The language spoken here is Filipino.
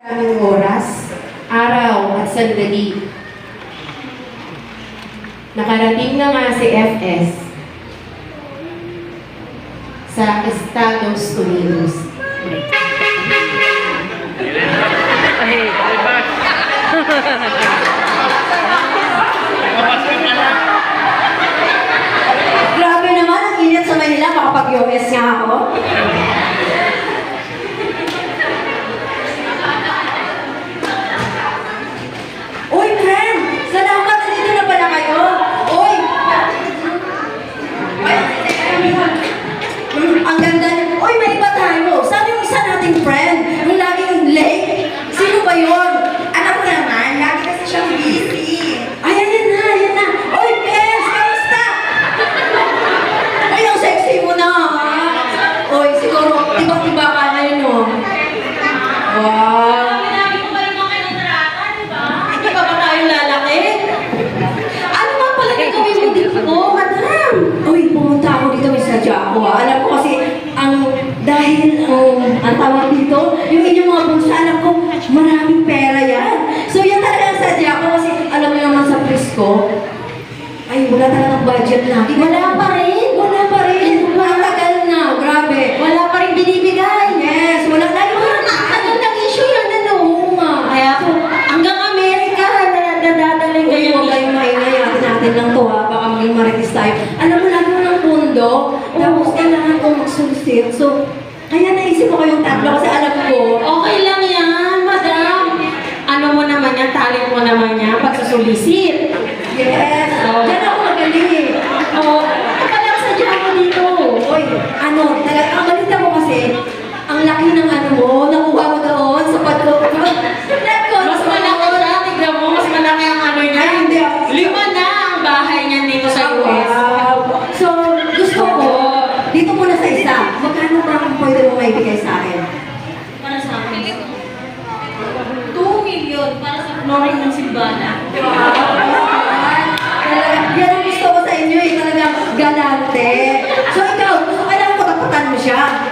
Aming oras, araw at sandali. Nakarating na nga si FS sa Estados Unidos. Grabe naman, ang init sa Manila, makapag-US nga ako. Uy, friend! Salamat, nandito na pala kayo. Uy! Ang ganda. Uy, may iba tayo. Saan yung isa nating friend? Yung laging late? Sino ba yun? Alam mo naman, lagi kasi siyang busy. Ay, ayan na, ayan na. Uy, Kes! Kamusta? Ay, ang sexy mo na, ha? Uy, siguro, tiba-tiba ka na yun, no? Wow! Hindi pa ba tayo lalaki? Ano nga pala gagawin mo dito, madam? Uy, pumunta ako dito, may sadya ako, ha? Alam ko kasi, ang tawag dito, yung inyong mga bulsa, alam ko, maraming pera yan. So, yan talaga ang sadya ko kasi, alam mo naman sa Prisco, ay, wala talagang budget na. Wala pa rin. Wala pa rin. Ang tagal na. Grabe. Wala pa rin binibigay. Yes. Wala na. Ano nang issue yan? Ano? Oo nga. Kaya so, hanggang Amerika na dadalhin kayo. Huwag kayong maingay. Atin lang to ha. Baka maging maritis tayo. Alam mo, lagi mo ng pundo. Tapos kailangan kong magsulisit. So, kaya naisip ko kayong tatlo kasi alam ko. Okay lang yan, madam. Ano mo naman yan, talent mo naman yan, pagsusulisit. Yes. Yan ako magaling eh. Oo, pala sa ako dito. Uy, ano, talaga, ang balita mo kasi, ang laki ng ano mo, nakuha mo doon sa Mas malaki siya, tignan mo, mas malaki ang ano niya. Ay, hindi. 5 na ang bahay niya dito sa US. So, gusto ko, dito muna sa isa, magkano ba ang pwede mo maibigay sa akin? Para sa akin. 2 million para sa flooring ng Silvana. Talaga, yan ang gusto ko sa inyo eh, talaga galante. So ikaw, gusto kailangan ko tapatan mo siya.